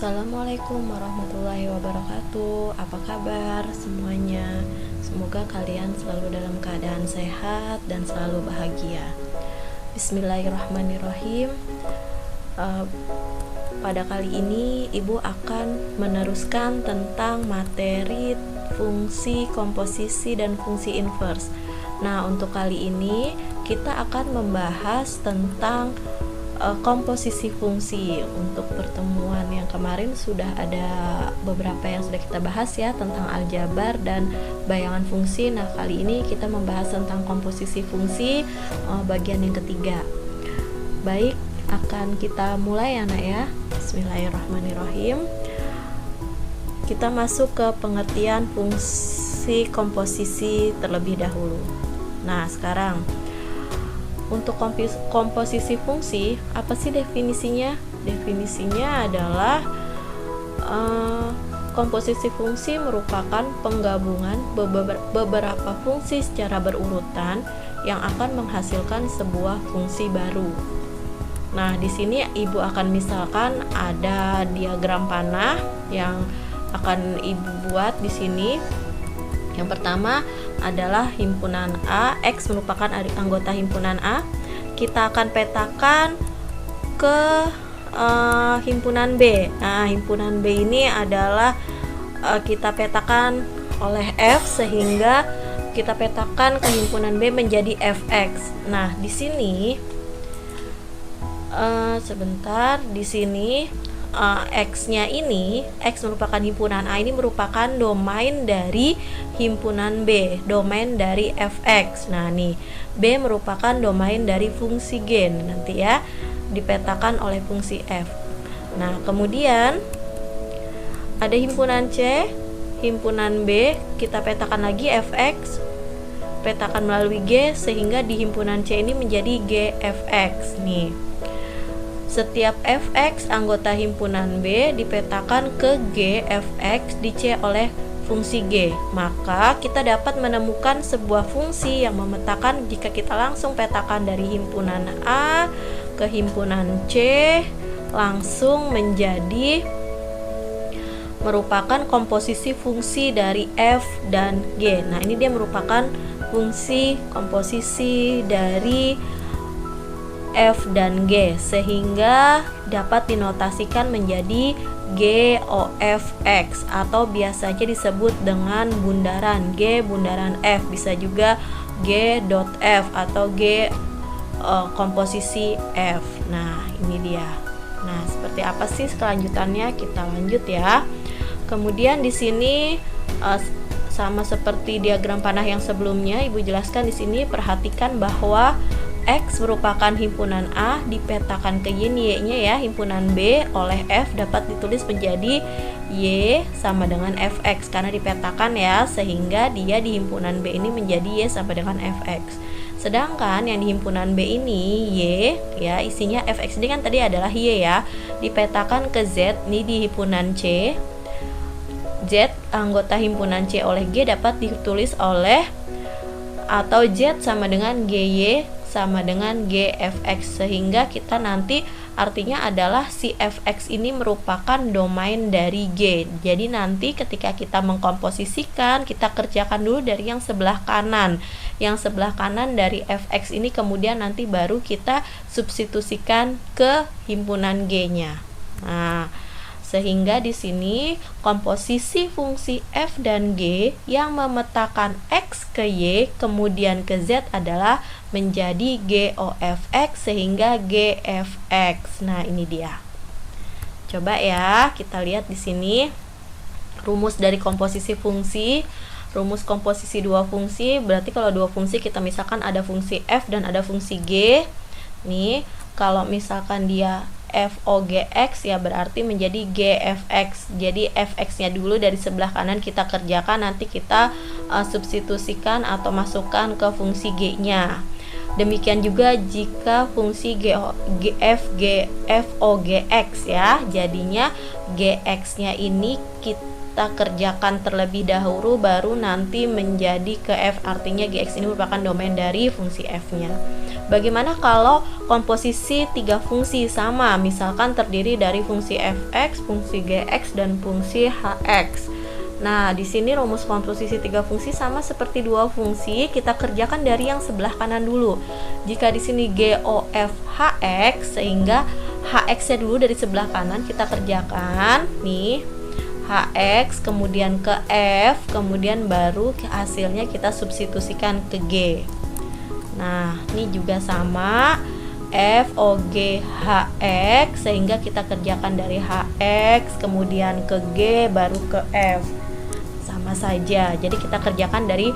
Assalamualaikum warahmatullahi wabarakatuh. Apa kabar semuanya? Semoga kalian selalu dalam keadaan sehat dan selalu bahagia. Bismillahirrahmanirrahim. Pada kali ini Ibu akan meneruskan tentang materi fungsi komposisi dan fungsi inverse. Nah, untuk kali ini kita akan membahas tentang komposisi fungsi. Untuk pertemuan yang kemarin sudah ada beberapa yang sudah kita bahas ya, tentang aljabar dan bayangan fungsi. Nah, kali ini kita membahas tentang komposisi fungsi, bagian yang ketiga. Baik, akan kita mulai ya nak ya. Bismillahirrahmanirrahim. Kita masuk ke pengertian fungsi komposisi terlebih dahulu. Nah, sekarang untuk komposisi fungsi, apa sih definisinya? Definisinya adalah komposisi fungsi merupakan penggabungan beberapa fungsi secara berurutan yang akan menghasilkan sebuah fungsi baru. Nah, di sini Ibu akan misalkan ada diagram panah yang akan Ibu buat di sini. Yang pertama adalah himpunan A, X merupakan anggota himpunan A. Kita akan petakan ke himpunan B. Nah, himpunan B ini adalah kita petakan oleh F, sehingga kita petakan ke himpunan B menjadi Fx. Nah, di sini di sini X-nya ini, X merupakan himpunan A, ini merupakan domain dari himpunan B, domain dari Fx. Nah, nih B merupakan domain dari fungsi G nanti ya, dipetakan oleh fungsi F. Nah, kemudian ada himpunan C, himpunan B, kita petakan lagi Fx, petakan melalui G, sehingga di himpunan C ini menjadi Gfx. Nih, setiap Fx anggota himpunan B dipetakan ke Gfx di C oleh fungsi G. Maka kita dapat menemukan sebuah fungsi yang memetakan jika kita langsung petakan dari himpunan A ke himpunan C, langsung menjadi merupakan komposisi fungsi dari F dan G. Nah, ini dia merupakan fungsi komposisi dari F dan G, sehingga dapat dinotasikan menjadi GOFX atau biasanya disebut dengan bundaran G bundaran F, bisa juga G.F atau G komposisi F. Nah, ini dia. Nah, seperti apa sih kelanjutannya? Kita lanjut ya. Kemudian di sini sama seperti diagram panah yang sebelumnya, Ibu jelaskan di sini, perhatikan bahwa X merupakan himpunan A, dipetakan ke Y-nya ya, himpunan B oleh F dapat ditulis menjadi Y sama dengan Fx karena dipetakan ya, sehingga dia di himpunan B ini menjadi Y sama dengan Fx. Sedangkan yang di himpunan B ini Y ya, isinya Fx ini kan tadi adalah Y ya, dipetakan ke Z ini di himpunan C. Z anggota himpunan C oleh G dapat ditulis oleh atau Z sama dengan GY sama dengan Gfx, sehingga kita nanti artinya adalah si Fx ini merupakan domain dari G. Jadi nanti ketika kita mengkomposisikan, kita kerjakan dulu dari yang sebelah kanan. Yang sebelah kanan dari Fx ini kemudian nanti baru kita substitusikan ke himpunan G-nya. Nah, sehingga di sini komposisi fungsi F dan G yang memetakan X ke Y kemudian ke Z adalah menjadi GOFX sehingga GFX. Nah, ini dia. Coba ya, kita lihat di sini rumus dari komposisi fungsi. Rumus komposisi dua fungsi, berarti kalau dua fungsi kita misalkan ada fungsi F dan ada fungsi G. Nih, kalau misalkan dia FOGX ya berarti menjadi GFX. Jadi Fx-nya dulu dari sebelah kanan kita kerjakan, nanti kita substitusikan atau masukkan ke fungsi G-nya. Demikian juga jika fungsi FOGX ya, jadinya GX-nya ini kita kerjakan terlebih dahulu baru nanti menjadi ke f, artinya gx ini merupakan domain dari fungsi f-nya. Bagaimana kalau komposisi tiga fungsi sama, misalkan terdiri dari fungsi fx, fungsi gx, dan fungsi hx. Nah, di sini rumus komposisi tiga fungsi sama seperti dua fungsi, kita kerjakan dari yang sebelah kanan dulu. Jika di sini GOF HX, sehingga HX-nya dulu dari sebelah kanan kita kerjakan nih. HX kemudian ke F, kemudian baru ke hasilnya kita substitusikan ke G. Nah, ini juga sama. F, O, G, H, X, sehingga kita kerjakan dari HX kemudian ke G baru ke F. Sama saja, jadi kita kerjakan dari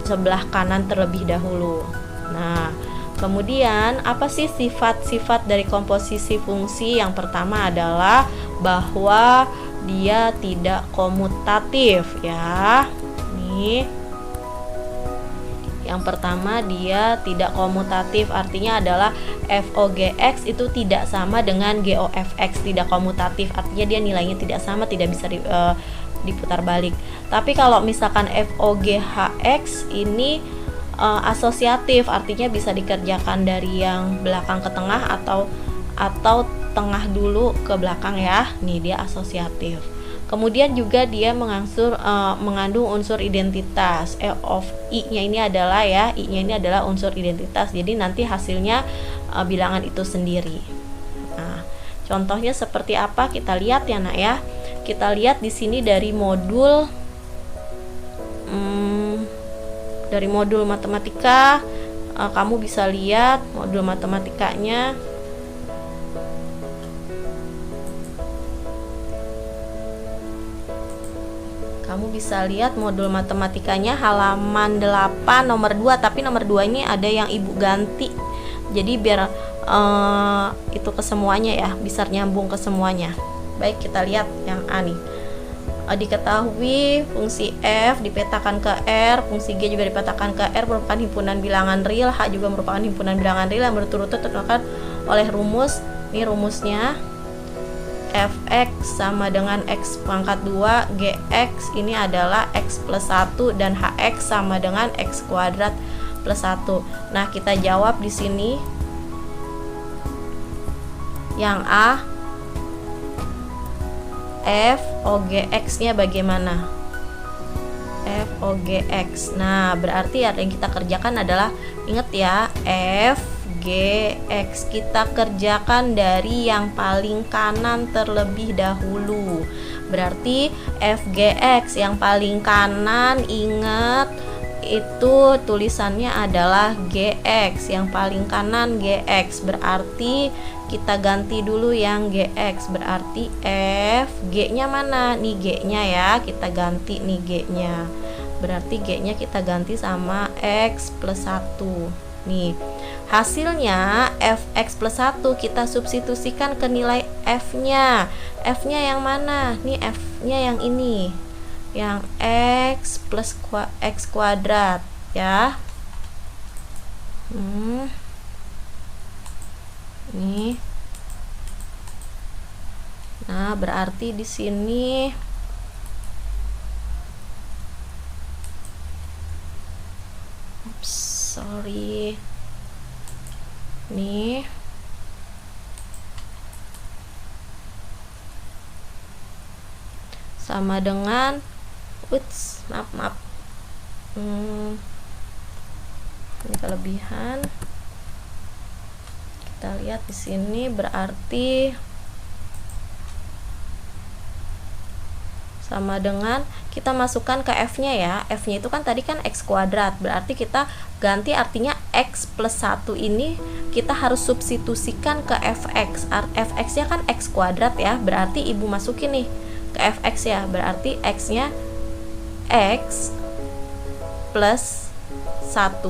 sebelah kanan terlebih dahulu. Nah, kemudian apa sih sifat-sifat dari komposisi fungsi? Yang pertama adalah bahwa dia tidak komutatif ya. Nih, yang pertama dia tidak komutatif, artinya adalah FOGX itu tidak sama dengan GOFX, tidak komutatif, artinya dia nilainya tidak sama, tidak bisa diputar balik. Tapi kalau misalkan FOGHX ini asosiatif, artinya bisa dikerjakan dari yang belakang ke tengah atau tengah dulu ke belakang ya. Nih dia asosiatif. Kemudian juga dia mengandung unsur identitas. I-nya ini adalah I-nya ini adalah unsur identitas. Jadi nanti hasilnya bilangan itu sendiri. Nah, contohnya seperti apa? Kita lihat ya, Nak ya. Kita lihat di sini dari modul matematika, kamu bisa lihat modul matematikanya. Kamu bisa lihat modul matematikanya halaman 8 nomor 2, tapi nomor 2 ini ada yang Ibu ganti. Jadi biar itu ke semuanya ya, bisa nyambung ke semuanya. Baik, kita lihat yang A nih. Diketahui fungsi F dipetakan ke R, fungsi G juga dipetakan ke R, merupakan himpunan bilangan real, H juga merupakan himpunan bilangan real yang berturut-turut ditentukan oleh rumus. Ini rumusnya. Fx sama dengan X pangkat 2, Gx ini adalah X plus 1, dan Hx sama dengan X kuadrat plus 1. Nah, kita jawab di sini. Yang A, FOGX nya bagaimana? FOGX. Nah, berarti yang kita kerjakan adalah, ingat ya, FGX kita kerjakan dari yang paling kanan terlebih dahulu. Berarti FGX yang paling kanan, ingat itu tulisannya adalah GX, yang paling kanan GX, berarti kita ganti dulu yang GX, berarti F, G-nya mana? Nih G-nya ya, kita ganti nih G-nya. Berarti G-nya kita ganti sama X plus 1. Nih, hasilnya Fx plus 1 kita substitusikan ke nilai F-nya. F-nya yang mana? Nih F-nya yang ini. Yang X plus X kuadrat ya. Nih. Nah, berarti di sini nih sama dengan maaf ini kelebihan. Kita lihat di sini berarti sama dengan kita masukkan ke F-nya ya. F-nya itu kan tadi kan X kuadrat, berarti kita ganti, artinya X plus 1 ini kita harus substitusikan ke Fx. Fx-nya kan X kuadrat ya, berarti Ibu masukin nih ke Fx ya, berarti X-nya X plus 1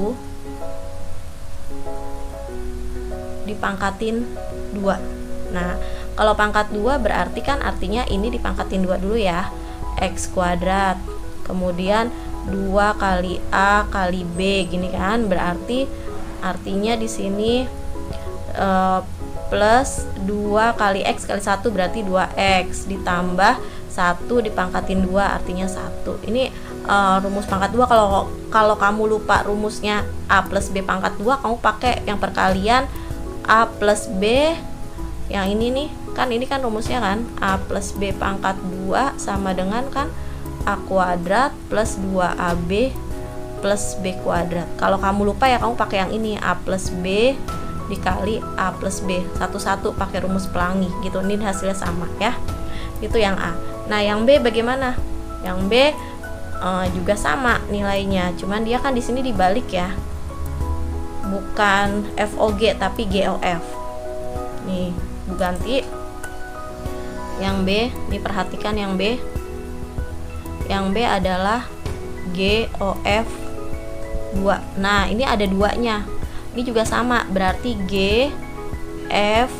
dipangkatin 2. Nah, kalau pangkat 2 berarti kan artinya ini dipangkatin 2 dulu ya. X kuadrat. Kemudian 2 kali A kali B gini kan. Berarti artinya di sini plus 2 kali X kali 1 berarti 2X, ditambah 1 dipangkatin 2 artinya 1. Ini rumus pangkat 2. Kalau kamu lupa rumusnya A plus B pangkat 2, kamu pakai yang perkalian A plus B yang ini nih, kan ini kan rumusnya kan A plus B pangkat 2 sama dengan kan A kuadrat plus 2AB plus B kuadrat. Kalau kamu lupa ya kamu pakai yang ini, A plus B dikali A plus B, satu-satu pakai rumus pelangi gitu. Ini hasilnya sama ya. Itu yang A. Nah yang B bagaimana? Yang B juga sama nilainya, cuman dia kan di sini dibalik ya, bukan FOG tapi GOF. Nih ganti yang B, nih perhatikan yang B. Yang B adalah GOF 2. Nah ini ada 2-nya, ini juga sama, berarti GF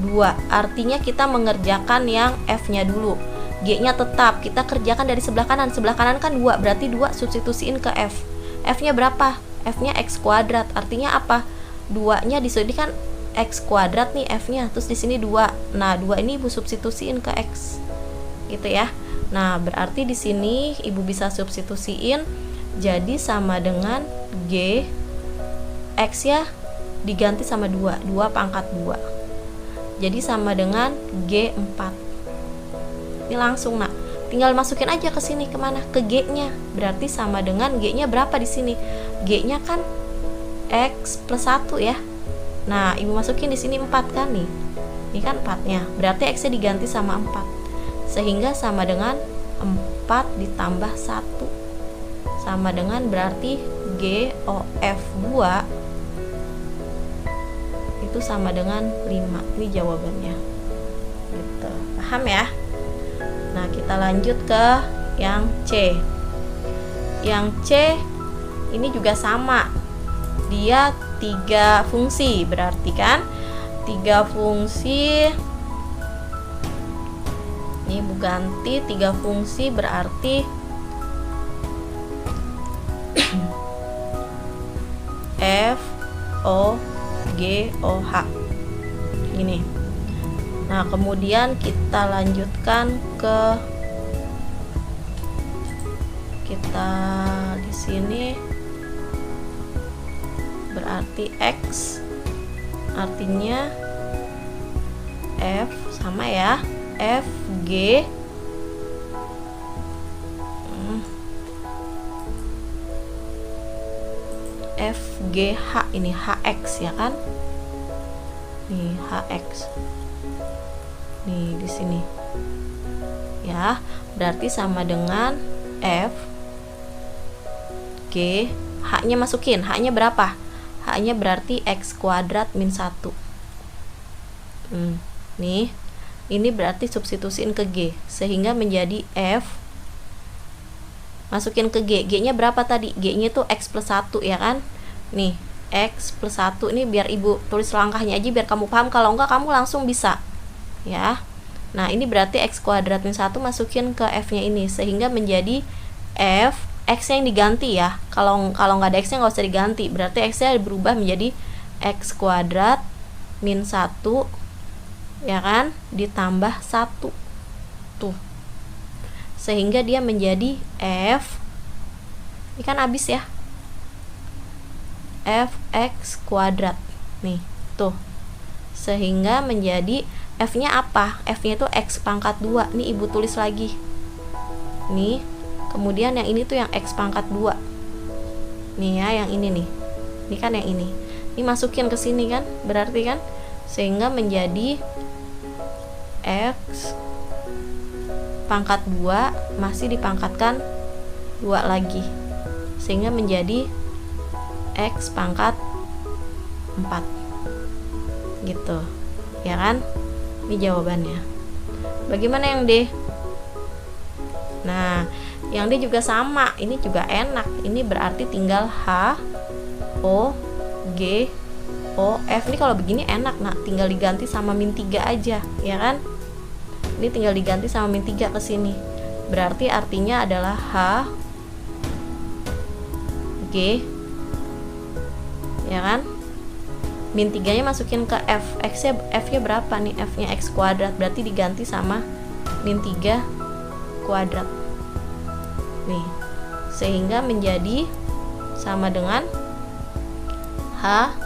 2. Artinya kita mengerjakan yang F-nya dulu. G-nya tetap kita kerjakan dari sebelah kanan. Sebelah kanan kan 2, berarti 2 substitusiin ke F. F-nya berapa? F-nya X kuadrat. Artinya apa? 2-nya disini kan X kuadrat nih F-nya. Terus di sini 2. Nah, 2 ini Ibu substitusiin ke X. Gitu ya. Nah, berarti di sini Ibu bisa substitusiin jadi sama dengan G X ya diganti sama 2 pangkat 2. Jadi sama dengan G4. Ini langsung nak, tinggal masukin aja ke sini, kemana? Ke G-nya. Berarti sama dengan G-nya berapa di sini? G-nya kan X plus 1 ya. Nah, Ibu masukin di sini 4 kan nih. Ini kan 4-nya. Berarti X-nya diganti sama 4. Sehingga sama dengan 4 ditambah 1. Sama dengan berarti GOF 2 itu sama dengan 5. Ini jawabannya. Gitu. Paham ya? Nah, kita lanjut ke yang C. Yang C ini juga sama. Dia 3 fungsi, berarti kan 3 fungsi. Ini Ibu ganti 3 fungsi berarti F O G O H. Ini. Nah, kemudian kita lanjutkan ke di sini berarti X artinya F sama ya, F G F G H, ini HX ya kan? Nih HX. Nih di sini. Ya, berarti sama dengan F G, H-nya masukin. H-nya berapa? H-nya berarti X kuadrat min 1. Nih. Ini berarti substitusiin ke G sehingga menjadi F, masukin ke G. G-nya berapa tadi? G-nya tuh X plus 1 ya kan? Nih, X plus 1 ini biar Ibu tulis langkahnya aja biar kamu paham. Kalau enggak kamu langsung bisa. Ya. Nah, ini berarti X kuadrat min 1 masukin ke F-nya ini sehingga menjadi F, X-nya yang diganti ya. Kalau nggak ada X-nya nggak usah diganti. Berarti X-nya berubah menjadi X kuadrat min 1 ya kan? Ditambah 1. Tuh. Sehingga dia menjadi F, ini kan habis ya, Fx kuadrat. Nih, tuh. Sehingga menjadi F-nya apa? F-nya itu X pangkat 2. Nih Ibu tulis lagi. Nih, kemudian yang ini tuh yang X pangkat 2. Nih ya, yang ini nih. Ini kan yang ini. Ini masukin ke sini kan? Berarti kan? Sehingga menjadi X pangkat 2 masih dipangkatkan 2 lagi. Sehingga menjadi X pangkat 4. Gitu. Ya kan? Ini jawabannya. Bagaimana yang D? Nah, yang D juga sama. Ini juga enak. Ini berarti tinggal H O G O F. Ini kalau begini enak, nah, tinggal diganti sama min 3 aja, ya kan? Ini tinggal diganti sama min 3 ke sini. Berarti artinya adalah H G, ya kan? min 3 nya masukin ke F. F-nya berapa nih? F-nya X kuadrat, berarti diganti sama min 3 kuadrat nih, sehingga menjadi sama dengan H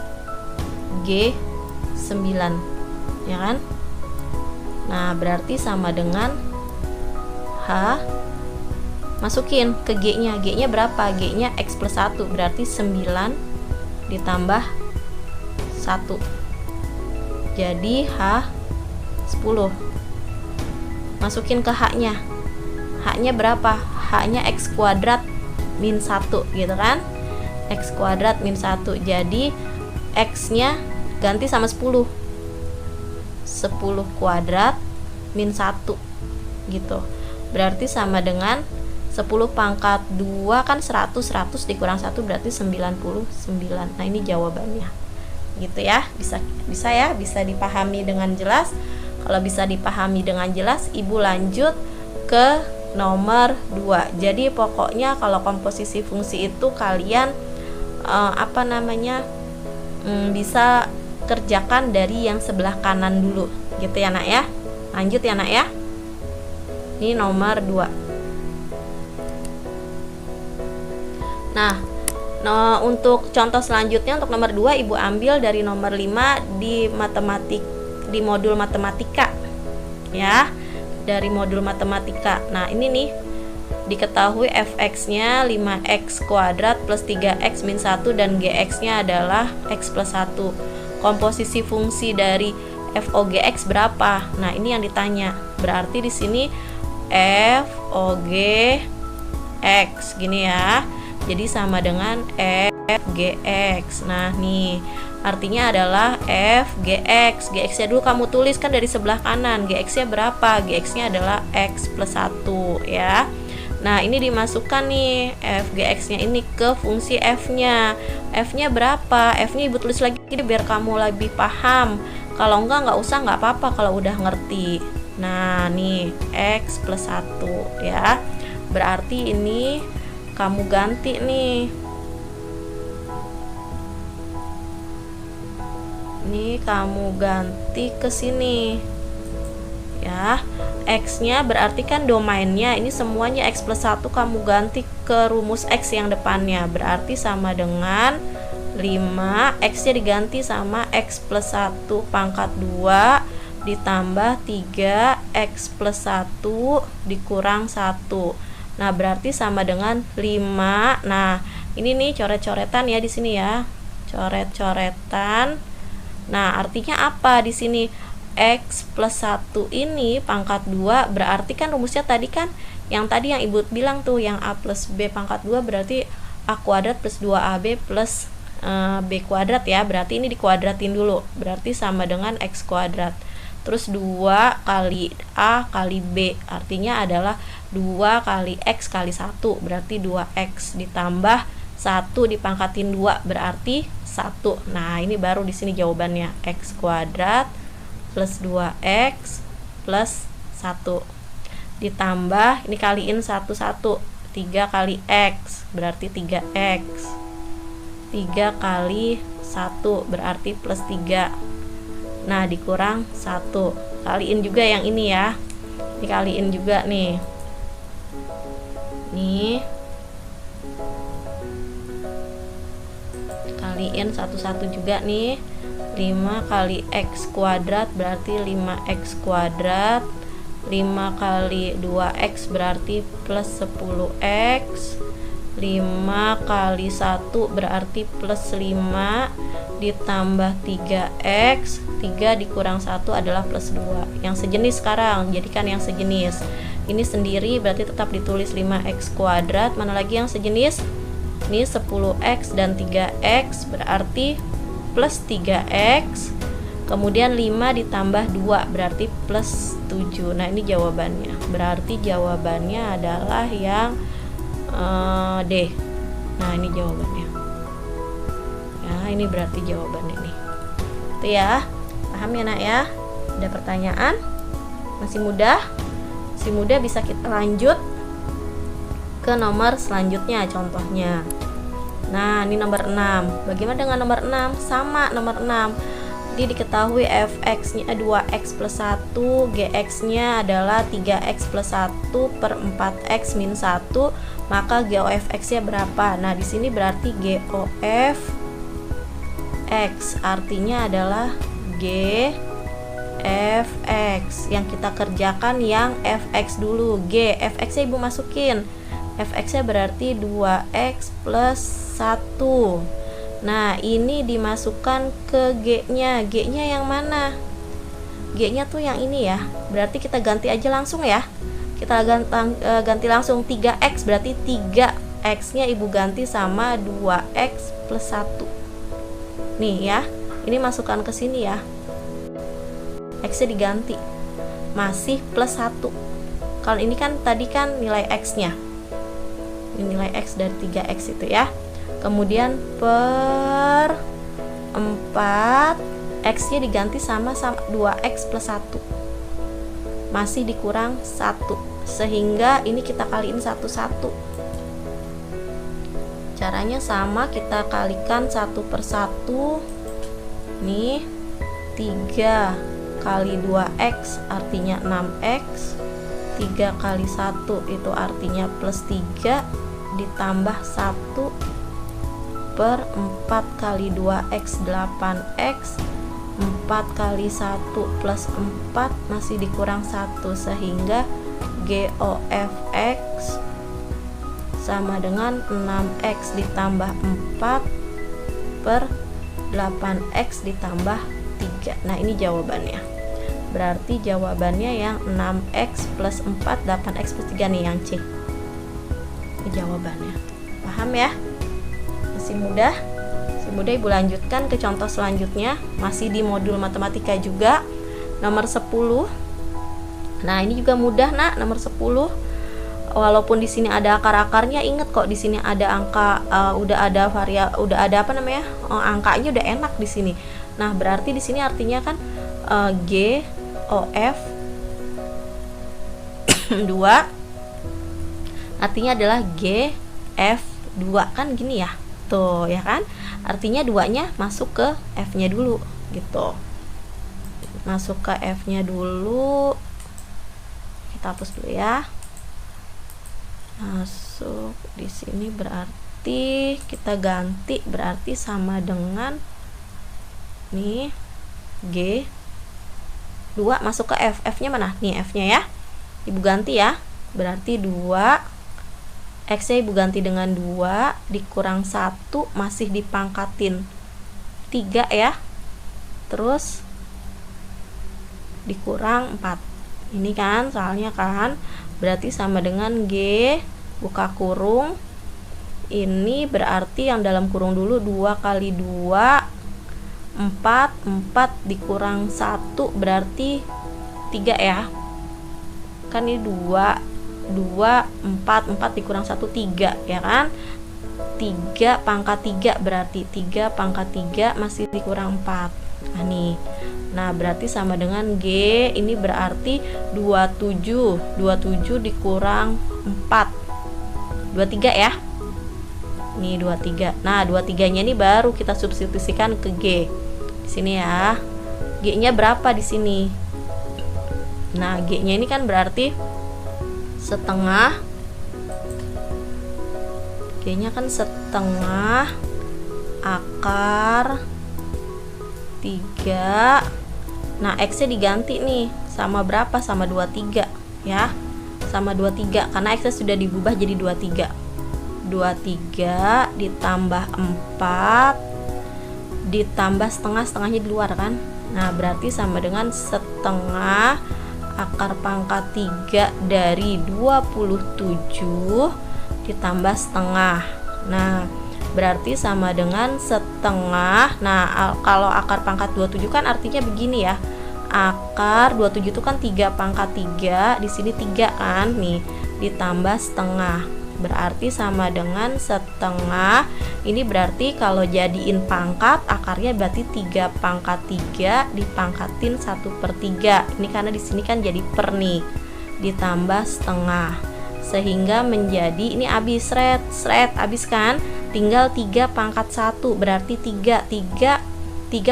G 9, ya kan? Nah, berarti sama dengan H, masukin ke G-nya. G-nya berapa? G-nya X plus 1, berarti 9 ditambah 1. Jadi H 10. Masukin ke H-nya. H-nya berapa? H-nya X kuadrat min 1, gitu kan? X kuadrat min 1. Jadi X-nya ganti sama 10. 10 kuadrat min 1 gitu. Berarti sama dengan 10 pangkat 2 kan 100 dikurang 1 berarti 99. Nah, ini jawabannya. Gitu ya. Bisa ya, bisa dipahami dengan jelas. Kalau bisa dipahami dengan jelas, Ibu lanjut ke nomor 2. Jadi pokoknya kalau komposisi fungsi itu kalian bisa kerjakan dari yang sebelah kanan dulu, gitu ya nak ya. Lanjut ya nak ya. Ini nomor 2. Nah, untuk contoh selanjutnya untuk nomor 2 Ibu ambil dari nomor 5 di modul matematika ya. Dari modul matematika. Nah, ini nih diketahui fx-nya 5x kuadrat plus 3x min 1 dan gx-nya adalah x plus 1. Komposisi fungsi dari fOGX berapa? Nah, ini yang ditanya. Berarti di sini fOGX gini ya. Jadi sama dengan fGX. Nah, nih artinya adalah fGX. GX-nya dulu kamu tulis kan dari sebelah kanan. GX-nya berapa? GX-nya adalah x plus 1 ya. Nah, ini dimasukkan nih fGX-nya ini ke fungsi f-nya. F-nya berapa? F-nya Ibu tulis lagi biar kamu lebih paham. Kalau nggak usah, nggak apa-apa kalau udah ngerti. Nah, nih x plus 1 ya. Berarti ini kamu ganti nih. Ini kamu ganti ke sini. Ya. X-nya berarti kan domainnya ini semuanya x plus 1, kamu ganti ke rumus x yang depannya. Berarti sama dengan 5, x-nya diganti sama x plus 1 pangkat 2 ditambah 3 x plus 1 dikurang 1. Nah, berarti sama dengan 5. Nah, ini nih coret-coretan ya di sini ya. Coret-coretan. Nah, artinya apa di sini? X plus 1 ini pangkat 2 berarti kan rumusnya tadi kan yang tadi yang Ibu bilang tuh, yang A plus B pangkat 2 berarti A kuadrat plus 2AB plus B kuadrat ya. Berarti ini dikuadratin dulu, berarti sama dengan X kuadrat. Terus 2 kali A kali B artinya adalah 2 kali X kali 1 berarti 2X ditambah 1 dipangkatin 2 berarti 1. Nah, ini baru di sini jawabannya X kuadrat plus 2x plus 1 ditambah ini kaliin 1 3 kali x berarti 3x, 3 kali 1 berarti plus 3. Nah, dikurang 1. Kaliin juga yang ini ya, dikaliin juga nih kaliin 1 juga nih. 5 kali x kuadrat berarti 5x kuadrat. 5 kali 2x berarti plus 10x. 5 kali 1 berarti plus 5 ditambah 3x. 3 dikurang 1 adalah plus 2. Yang sejenis sekarang, jadikan yang sejenis. Ini sendiri berarti tetap ditulis 5x kuadrat. Mana lagi yang sejenis? Ini 10x dan 3x berarti plus 3x, kemudian 5 ditambah 2 berarti plus 7. Nah, ini jawabannya. Berarti jawabannya adalah yang D. Nah, ini jawabannya ya. Ini berarti jawabannya nih. Itu ya, paham ya nak ya? Ada pertanyaan? Masih mudah? Masih mudah, bisa kita lanjut ke nomor selanjutnya contohnya. Nah, ini nomor 6. Bagaimana dengan nomor 6? Sama nomor 6. Jadi diketahui fx-nya 2x plus 1, gx-nya adalah 3x plus 1 per 4x min 1, maka GOF-x-nya berapa? Nah, di sini berarti GOF-x artinya adalah GFX. Yang kita kerjakan yang fx dulu. Fx-nya Ibu masukin. Fx-nya berarti 2x plus 1. Nah, ini dimasukkan ke G-nya. G-nya yang mana? G-nya tuh yang ini ya. Berarti kita ganti aja langsung ya. Kita ganti langsung 3x, berarti 3x-nya Ibu ganti sama 2x plus 1. Nih ya. Ini masukkan ke sini ya. X-nya diganti. Masih plus 1. Kalau ini kan tadi kan nilai X-nya. Ini nilai X dari 3x itu ya. Kemudian per 4 X-nya diganti sama 2x plus 1, masih dikurang 1, sehingga ini kita kaliin 1 caranya sama, kita kalikan 1 per 1. Nih 3 kali 2x artinya 6x, 3 kali 1 itu artinya plus 3 ditambah 1 per 4 kali 2x 8x, 4 kali 1 plus 4 masih dikurang 1, sehingga GOF-x sama dengan 6x ditambah 4 per 8x ditambah 3. Nah, ini jawabannya. Berarti jawabannya yang 6x plus 4, 8x plus 3 nih yang C. Ini jawabannya. Paham ya? Masih mudah Ibu lanjutkan ke contoh selanjutnya, masih di modul matematika juga, nomor 10. Nah, ini juga mudah Nak, nomor 10. Walaupun di sini ada akar-akarnya, ingat kok di sini ada angka, udah ada angkanya udah enak di sini. Nah, berarti di sini artinya kan GOF 2 artinya adalah GF2 kan gini ya. Tuh ya kan, artinya 2-nya masuk ke F-nya dulu gitu, masuk ke F-nya dulu. Kita hapus dulu ya, masuk di sini, berarti kita ganti, berarti sama dengan nih G2 masuk ke F. F-nya mana? Nih F-nya ya, Ibu ganti ya, berarti 2 X-nya Ibu ganti dengan 2 dikurang 1, masih dipangkatin 3 ya, terus dikurang 4. Ini kan soalnya kan, berarti sama dengan G buka kurung, ini berarti yang dalam kurung dulu 2 kali 2 4 dikurang 1 berarti 3 ya kan, ini 2 4 dikurang 1 3 ya kan, 3 pangkat 3 berarti 3 pangkat 3 masih dikurang 4. Nah nih, nah berarti sama dengan G, ini berarti 27 dikurang 4 23 ya, nih 23. Nah 23 nya ini baru kita substitusikan ke G di sini ya. G nya berapa di sini? Nah G nya ini kan berarti setengah, G-nya kan setengah akar 3. Nah, X-nya diganti nih sama berapa? Sama 23 ya. Sama 23 karena X-nya sudah diubah jadi 23. 23 ditambah 4 ditambah setengahnya di luar kan. Nah, berarti sama dengan setengah akar pangkat 3 dari 27 ditambah setengah. Nah, berarti sama dengan setengah. Nah, kalau akar pangkat 27 kan artinya begini ya. Akar 27 itu kan 3 pangkat 3, di sini 3 kan nih, ditambah setengah. Berarti sama dengan setengah. Ini berarti kalau jadiin pangkat, akarnya berarti 3 pangkat 3 dipangkatin 1/3. Ini karena di sini kan jadi per nih, ditambah setengah, sehingga menjadi ini habis habis kan. tinggal 3 pangkat 1, berarti 3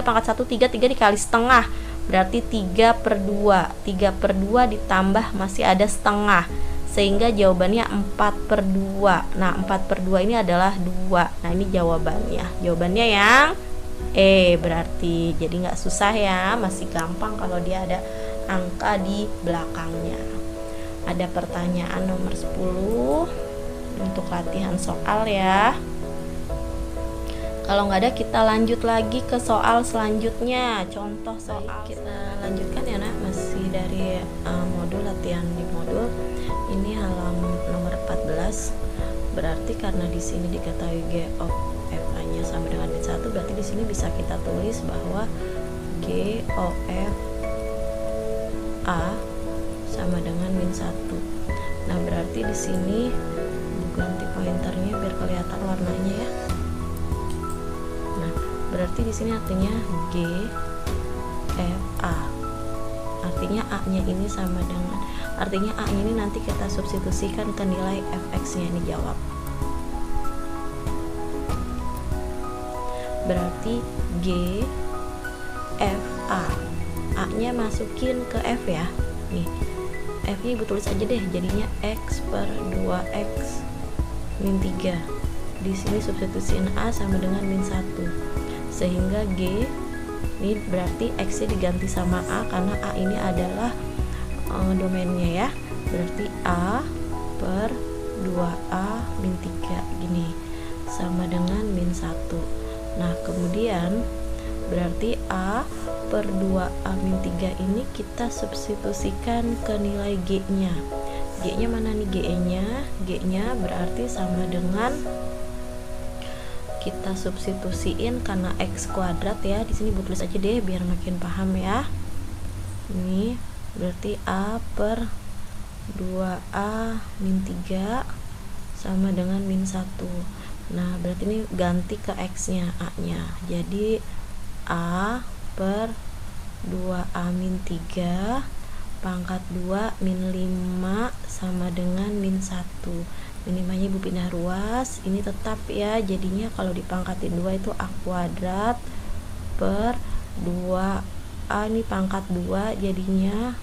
pangkat 1, 3 dikali setengah, berarti 3/2. 3/2 ditambah masih ada setengah, sehingga jawabannya 4/2. Nah, 4/2 ini adalah 2. Nah, ini jawabannya. Jawabannya yang berarti. Jadi nggak susah ya, masih gampang kalau dia ada angka di belakangnya. Ada pertanyaan nomor 10 untuk latihan soal ya. Kalau nggak ada, kita lanjut lagi ke soal selanjutnya. Contoh soal. Baik, kita lanjutkan ya nak, masih dari modul latihan di modul. Ini halaman nomor 14. Berarti karena di sini diketahui G of F nya sama dengan min 1, berarti di sini bisa kita tulis bahwa G of F A sama dengan min 1. Nah, berarti di sini ganti pointernya biar kelihatan warnanya ya. Nah, berarti di sini artinya G F A. Artinya A-nya ini sama dengan, artinya A-nya ini nanti kita substitusikan ke nilai fx-nya, ini jawab. Berarti G F A. A-nya masukin ke F ya. Nih, F-nya ibu tulis aja deh, jadinya X/2X min 3. Di sini substitusiin A sama dengan min 1. Sehingga G ini berarti X-nya diganti sama A karena A ini adalah domainnya ya. Berarti A per 2A min 3 gini sama dengan min 1. Nah, kemudian berarti A per 2A min 3 ini kita substitusikan ke nilai G-nya. G-nya mana nih G-nya? G-nya berarti sama dengan, kita substitusiin karena X kuadrat ya. Di sini tulis aja deh biar makin paham ya. Ini berarti A per 2A min 3 sama dengan min 1. Nah, berarti ini ganti ke X-nya, A-nya. Jadi A per 2A min 3 pangkat 2 min 5 sama dengan min 1. Minimanya ibu pindah ruas, ini tetap ya, jadinya kalau dipangkatin 2 itu A kuadrat per 2A, ini pangkat 2 jadinya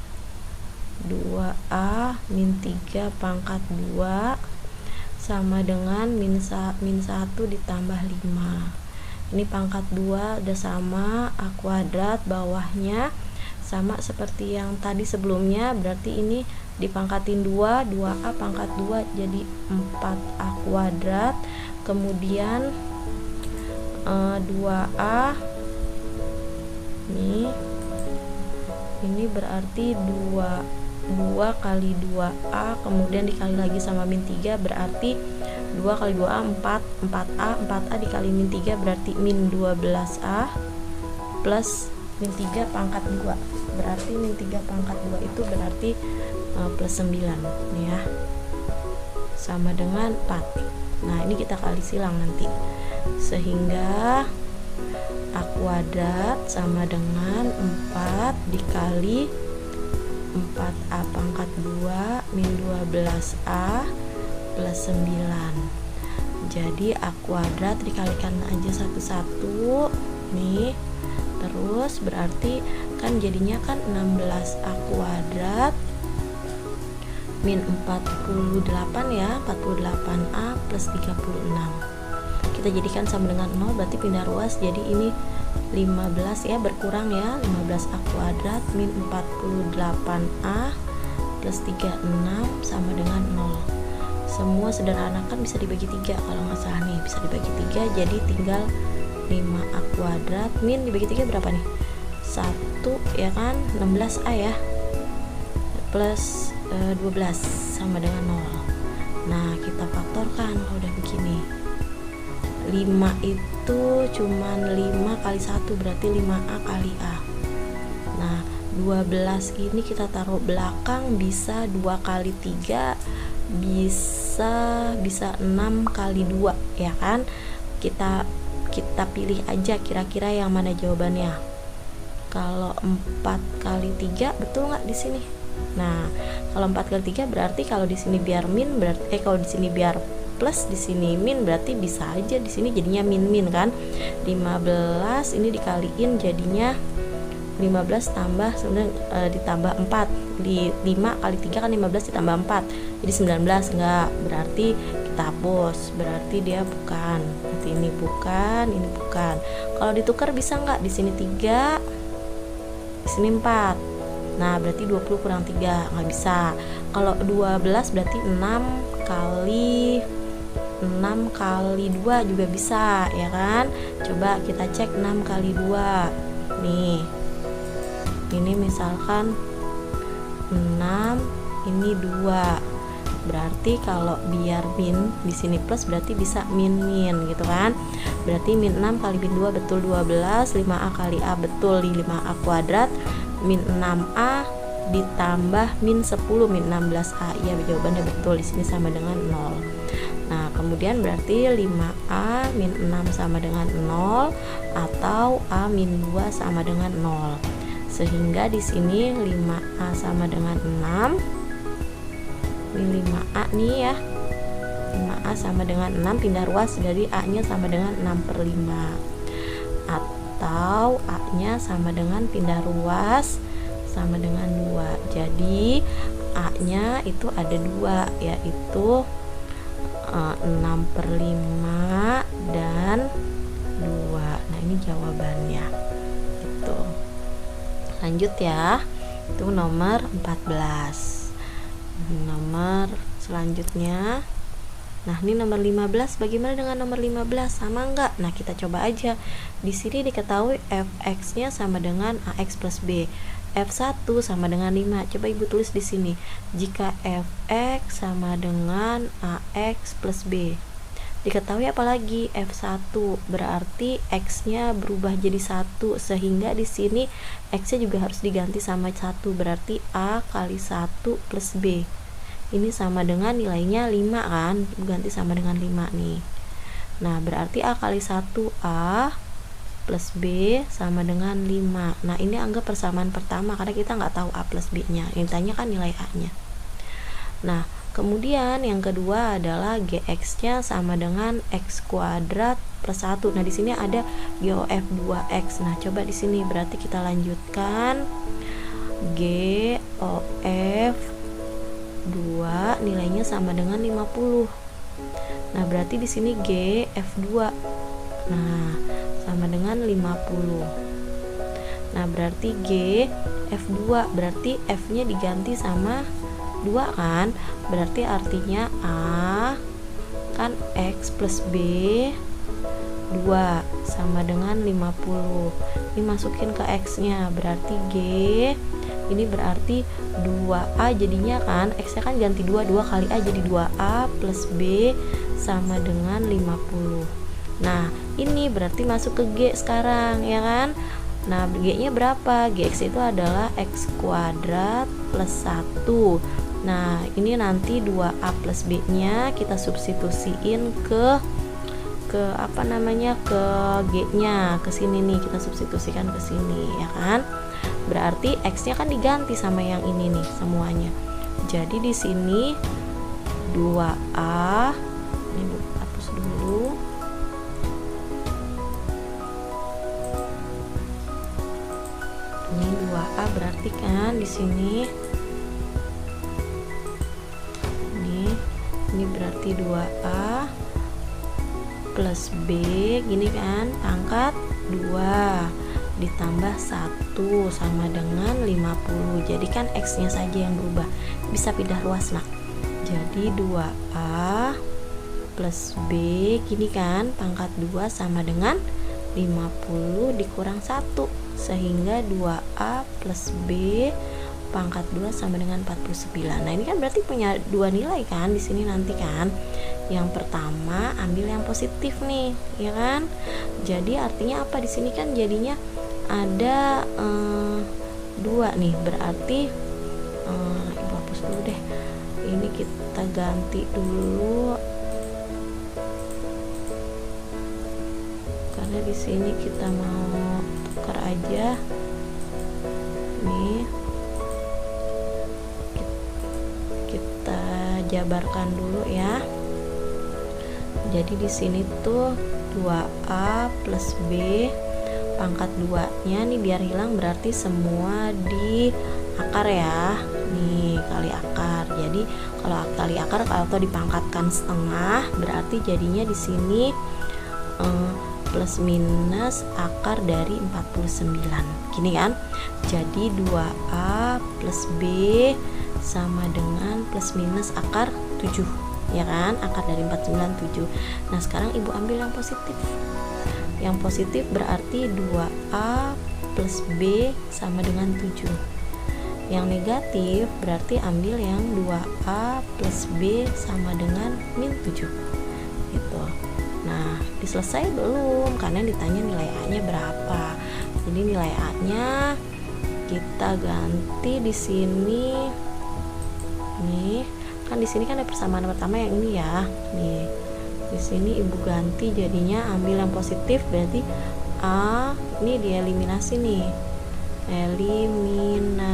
2A min 3 pangkat 2 sama dengan min 1 ditambah 5. Ini pangkat 2 udah sama, A kuadrat bawahnya sama seperti yang tadi sebelumnya, berarti ini dipangkatin 2, 2A pangkat 2 jadi 4A kuadrat, kemudian 2A ini berarti 2 kali 2A kemudian dikali lagi sama min 3, berarti 2 kali 2A 4A dikali min 3 berarti min 12A plus min 3 pangkat 2, berarti min 3 pangkat 2 itu berarti plus 9 nih ya, sama dengan 4. Nah, ini kita kali silang nanti, sehingga A kuadrat sama dengan 4 dikali 4A pangkat 2 min 12A plus 9. Jadi A kuadrat dikalikan aja satu-satu nih, terus berarti kan jadinya kan 16A kuadrat min 48 ya, 48A plus 36. Kita jadikan sama dengan 0, berarti pindah ruas, jadi ini 15 ya, berkurang ya, 15A kuadrat min 48A plus 36 sama dengan 0. Semua sederhanakan bisa dibagi 3 kalau nggak salah nih, bisa dibagi 3, jadi tinggal 5A kuadrat min dibagi 3 berapa nih? 1 ya kan, 16A ya, plus 12 sama dengan 0. Nah, kita faktorkan kalau udah begini. 5 itu cuman 5 kali 1 berarti 5A kali A. Nah, 12 ini kita taruh belakang, bisa 2 kali 3, bisa 6 kali 2 ya kan. Kita pilih aja kira-kira yang mana jawabannya. Kalau 4 kali 3 betul nggak di sini? Nah, kalau 4 kali 3 berarti kalau di sini biar min berarti kalau di sini biar plus, di sini min, berarti bisa aja di sini jadinya min kan. 15 ini dikaliin jadinya 15 tambah ditambah 4. 5 kali 3 kan 15 ditambah 4. Jadi 19, enggak. Berarti kita hapus. Berarti dia bukan. Berarti ini bukan, ini bukan. Kalau ditukar bisa enggak? Di sini 3, di sini 4. Nah, berarti 20 kurang 3, nggak bisa. Kalau 12 berarti 6 kali 2 juga bisa, ya kan? Coba kita cek 6 kali 2. Nih. Ini misalkan 6, ini 2. Berarti kalau biar min di sini plus berarti bisa min gitu kan. Berarti min 6 kali min 2 betul 12, 5A kali A betul di 5A kuadrat. Min 6A ditambah min 10 min 16A. Ya, jawabannya betul, di sini sama dengan 0. Nah, kemudian berarti 5A min 6 sama dengan 0 atau A min 2 sama dengan 0. Sehingga di sini 5A sama dengan 6. Ini 5A nih ya. 5A sama dengan 6, pindah ruas dari A-nya sama dengan 6/5. Atau A-nya sama dengan pindah ruas sama dengan 2. Jadi A-nya itu ada 2, yaitu 6/5 dan 2. Nah, ini jawabannya. Gitu. Lanjut ya. Itu nomor 14. Nomor selanjutnya. Nah, ini nomor 15. Bagaimana dengan nomor 15? Sama enggak? Nah, kita coba aja. Di sini diketahui fx-nya sama dengan ax plus b. F1 sama dengan 5. Coba Ibu tulis di sini. Jika fx sama dengan ax plus b. Diketahui apalagi F1, berarti x-nya berubah jadi 1, sehingga di sini x-nya juga harus diganti sama 1, berarti a kali 1 plus b. Ini sama dengan nilainya 5 kan, ganti sama dengan 5 nih. Nah, berarti a kali 1a plus b sama dengan 5. Nah, ini anggap persamaan pertama karena kita nggak tahu a plus b nya, yang tanya kan nilai a nya. Nah, kemudian yang kedua adalah gx nya sama dengan x kuadrat plus 1. Nah, di sini ada GOF 2x. Nah, coba di sini berarti kita lanjutkan. GOF 2 nilainya sama dengan 50. Nah, berarti di sini G F2. Nah, sama dengan 50. Nah, berarti G F2 berarti F-nya diganti sama 2 kan? Berarti artinya A kan X plus B 2 sama dengan 50. Ini masukin ke X-nya, berarti G ini berarti 2A jadinya kan, X-nya kan ganti 2 kali A jadi 2A plus B sama dengan 50. Nah, ini berarti masuk ke G sekarang, ya kan? Nah, G-nya berapa? Gx itu adalah X kuadrat plus 1. Nah, ini nanti 2A plus B-nya kita substitusiin ke apa namanya, ke G-nya, ke sini nih, kita substitusikan ke sini, ya kan? Berarti X-nya kan diganti sama yang ini nih semuanya. Jadi di sini 2A, ini hapus dulu. Ini 2A berarti kan di sini. Ini berarti 2A plus B gini kan, pangkat 2 ditambah 1 sama dengan 50. Jadi kan X-nya saja yang berubah, bisa pindah ruas nak. Jadi 2A plus B gini kan, pangkat 2 sama dengan 50 dikurang 1, sehingga 2A plus B pangkat 2 sama dengan 49. Nah, ini kan berarti punya dua nilai kan di sini nanti kan. Yang pertama ambil yang positif nih, ya kan? Jadi artinya apa di sini kan jadinya ada 2 nih, berarti Ibu hapus dulu deh. Ini kita ganti dulu karena di sini kita mau tukar aja. Nih kita jabarkan dulu ya. Jadi di sini tuh 2A plus B pangkat 2-nya nih biar hilang berarti semua di akar ya. Nih kali akar. Jadi kalau kali akar atau dipangkatkan setengah berarti jadinya di sini plus minus akar dari 49. Gini kan? Jadi 2A plus B sama dengan plus minus akar 7. Ya kan? Akar dari 49 7. Nah, sekarang Ibu ambil yang positif. Yang positif berarti 2A plus B sama dengan 7. Yang negatif berarti ambil yang 2A plus B sama dengan min 7 gitu. Nah, diselesai belum? Karena ditanya nilai A-nya berapa. Jadi nilai A-nya kita ganti di sini. Nih, kan di sini kan ada persamaan pertama yang ini ya. Nih. Di sini Ibu ganti jadinya ambil yang positif berarti A ini dieliminasi nih. Eliminasi.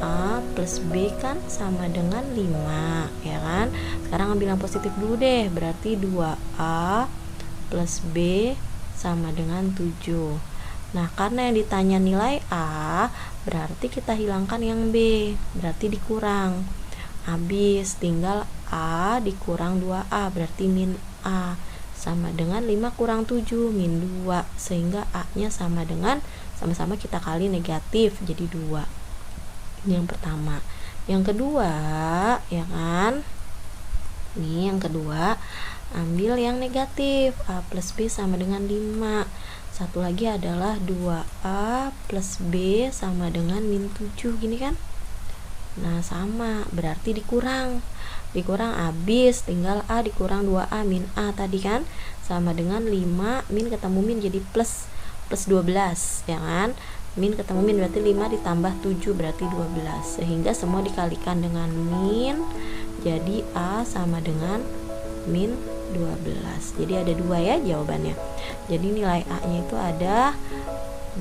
A plus B kan sama dengan 5 ya kan. Sekarang ambil yang positif dulu deh, berarti 2A plus B sama dengan 7. Nah, karena yang ditanya nilai A, berarti kita hilangkan yang B, berarti dikurang. Habis tinggal A dikurang 2A, berarti min A sama dengan 5 kurang 7 min 2, sehingga A nya sama dengan sama-sama kita kali negatif jadi 2. Ini yang pertama. Yang kedua ya kan, ini yang kedua ambil yang negatif, A plus B sama dengan 5. Satu lagi adalah 2A plus B sama dengan min 7 gini kan. Nah sama, berarti dikurang habis tinggal A dikurang 2A min A tadi kan, sama dengan 5 min ketemu min jadi plus 12 ya kan. Min ketemu min berarti 5 ditambah 7 berarti 12, sehingga semua dikalikan dengan min, jadi A sama dengan min 12. Jadi ada 2 ya jawabannya. Jadi nilai A nya itu ada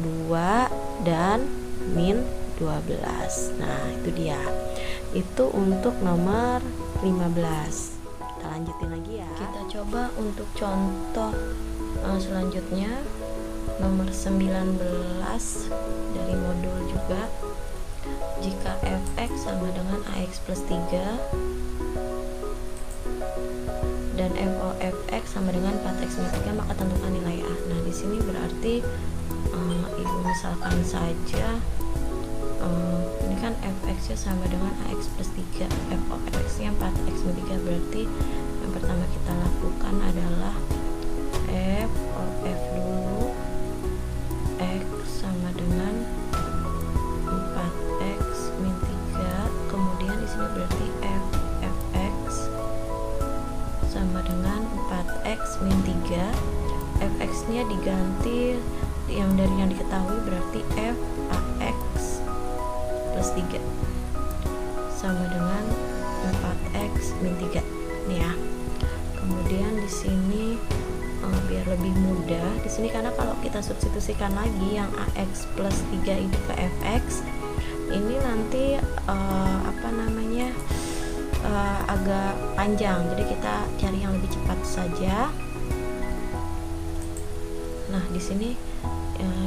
2 dan min 12. Nah itu dia, itu untuk nomor 15. Kita lanjutin lagi ya. Kita coba untuk contoh selanjutnya nomor 19 dari modul juga. Jika fx sama dengan ax plus 3 dan f of fx sama dengan 4x min 3, maka tentukan nilai A. Nah di sini berarti Ibu misalkan saja ini kan fx nya sama dengan ax plus 3, f of fx nya 4x min 3, berarti yang pertama kita lakukan adalah f of f dulu, x sama dengan 4x min 3, kemudian di sini berarti f fx sama dengan 4x min 3, fx nya diganti yang dari yang diketahui berarti f ax plus 3 sama dengan 4x min 3 nih ya. Kemudian di sini biar lebih mudah di sini, karena kalau kita substitusikan lagi yang ax plus 3 ini ke fx ini nanti agak panjang, jadi kita cari yang lebih cepat saja. Nah di sini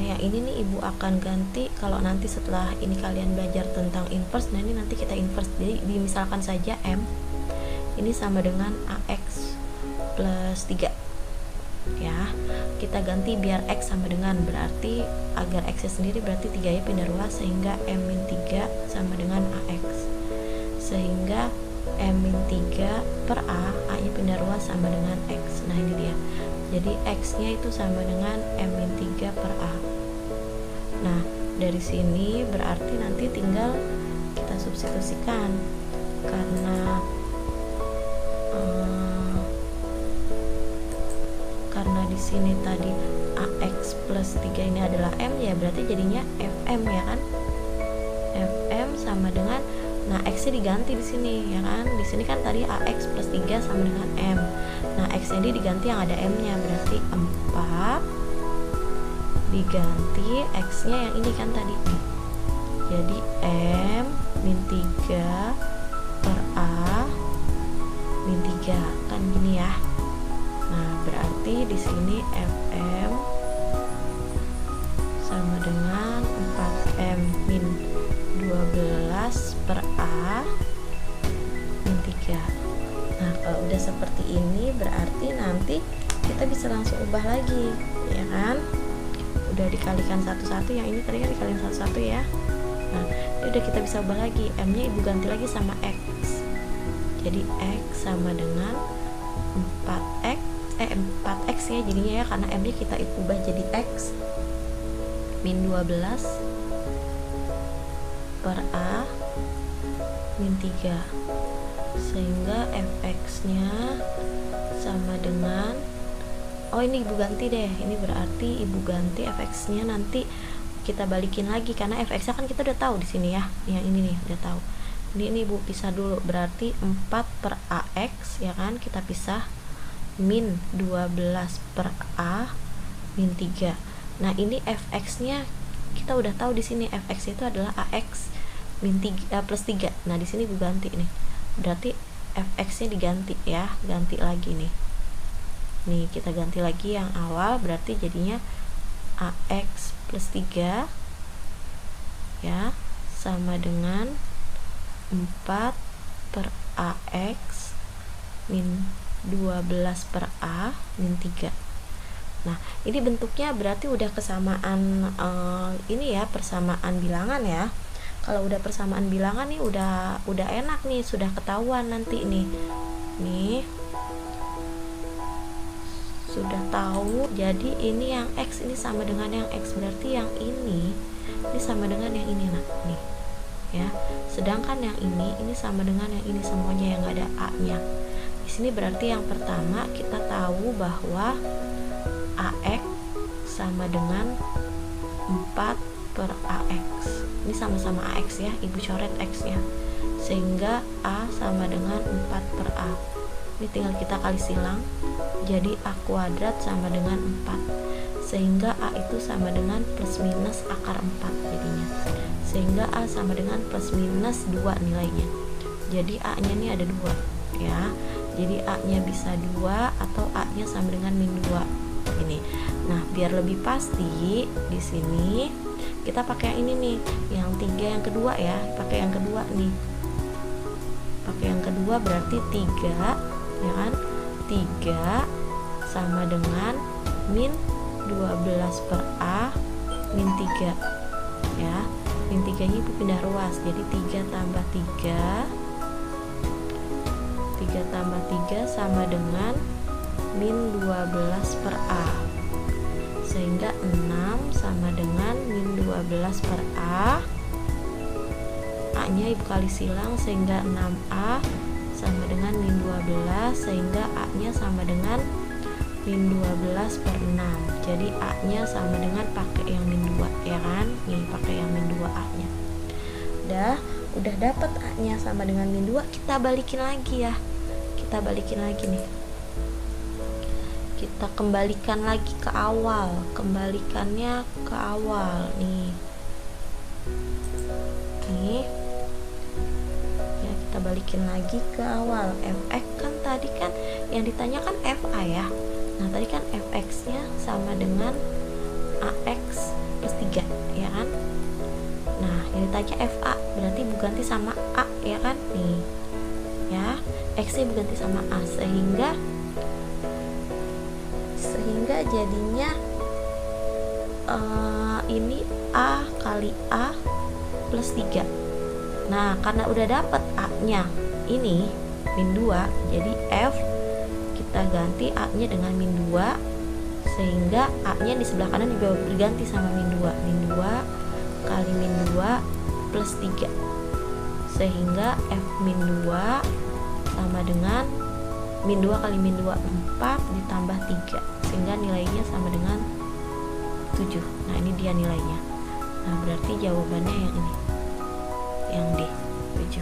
yang ini nih Ibu akan ganti kalau nanti setelah ini kalian belajar tentang inverse. Nah ini nanti kita inverse, jadi misalkan saja M ini sama dengan AX plus 3 ya, kita ganti biar X sama dengan, berarti agar X nya sendiri berarti 3 nya pindah ruas, sehingga M min 3 sama dengan AX, sehingga M min 3 per A nya pindah ruas sama dengan X. Nah ini dia, jadi X nya itu sama dengan M min 3 per A. Nah dari sini berarti nanti tinggal kita substitusikan, karena di sini tadi AX plus 3 ini adalah M ya, berarti jadinya FM ya kan, FM sama dengan, nah X nya diganti di sini ya kan, di sini kan tadi AX plus 3 sama dengan M, nah X nya diganti yang ada M nya, berarti 4 diganti X nya yang ini kan tadi, jadi M min 3 per A min 3 3 kan gini ya. Nah, berarti di sini Fm sama dengan 4M min 12 per A min 3. Nah, kalau udah seperti ini berarti nanti kita bisa langsung ubah lagi, ya kan? Udah dikalikan satu-satu, yang ini tadi kan dikalikan satu-satu ya. Nah, ini udah kita bisa ubah lagi. M-nya ibu ganti lagi sama X. Jadi X sama dengan 4X ya jadinya ya, karena M-nya kita ubah jadi X min 12 per A min 3, sehingga Fx-nya sama dengan, oh ini ibu ganti deh, ini berarti ibu ganti Fx-nya nanti kita balikin lagi, karena Fx-nya kan kita udah tahu di sini ya, yang ini nih udah tahu. Ini ibu pisah dulu, berarti 4 per AX ya kan, kita pisah min 12 per A min 3. Nah, ini Fx-nya kita udah tahu di sini, Fx itu adalah AX min 3 plus 3. Nah, di sini ibu ganti nih. Berarti Fx-nya diganti ya, ganti lagi nih. Nih, kita ganti lagi yang awal, berarti jadinya AX plus 3 ya sama dengan 4 per AX min 12 per A min 3. Nah, ini bentuknya berarti udah kesamaan ini ya, persamaan bilangan ya. Kalau udah persamaan bilangan nih udah enak nih, sudah ketahuan nanti nih. Nih. Sudah tahu. Jadi ini yang X ini sama dengan yang X, berarti yang ini sama dengan yang ini nah, nih. Ya. Sedangkan yang ini sama dengan yang ini, semuanya yang enggak ada A-nya. Di sini berarti yang pertama kita tahu bahwa AX sama dengan 4 per AX. Ini sama-sama AX ya, ibu coret X-nya. Sehingga A sama dengan 4 per A. Ini tinggal kita kali silang. Jadi A kuadrat sama dengan 4. Sehingga A itu sama dengan plus minus akar 4 jadinya. Sehingga A sama dengan plus minus 2 nilainya. Jadi A-nya ini ada 2 ya. Jadi A-nya bisa 2 atau A-nya sama dengan min 2 ini. Nah, biar lebih pasti di sini kita pakai yang ini nih, yang 3 yang kedua ya, pakai yang kedua nih. Pakai yang kedua berarti 3 ya kan? 3 sama dengan min 12 per A min 3 ya. Min 3 nya ibu pindah ruas, jadi 3 tambah 3 tambah 3 sama dengan min 12 per A, sehingga 6 sama dengan min 12 per A. A nya ibu kali silang, sehingga 6A sama dengan min 12, sehingga A nya sama dengan min 12 per 6. Jadi A nya sama dengan pakai yang min 2 ya kan, nih pakai yang min 2 A nya. Udah dapat A nya sama dengan min 2, kita balikin lagi ya. Kita balikin lagi nih, kita kembalikan lagi ke awal, kembalikannya ke awal nih ya, kita balikin lagi ke awal. Fx kan tadi kan yang ditanyakan Fa ya. Nah, tadi kan Fx nya sama dengan Ax plus 3 ya kan. Nah, yang ditanya Fa berarti ganti sama A ya kan, nih ya, X nya ganti sama A, sehingga jadinya ini A kali A plus 3. Nah, karena udah dapet A nya ini min 2, jadi F kita ganti A nya dengan min 2, sehingga A nya di sebelah kanan juga berganti sama min 2. Min 2 kali min 2 plus 3, sehingga F min 2 sama dengan min 2 kali min 2 4 ditambah 3, sehingga nilainya sama dengan 7. Nah, ini dia nilainya. Nah, berarti jawabannya yang ini, yang D 7.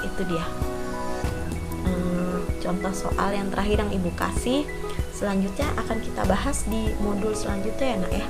Itu dia contoh soal yang terakhir yang ibu kasih. Selanjutnya akan kita bahas di modul selanjutnya ya nak ya.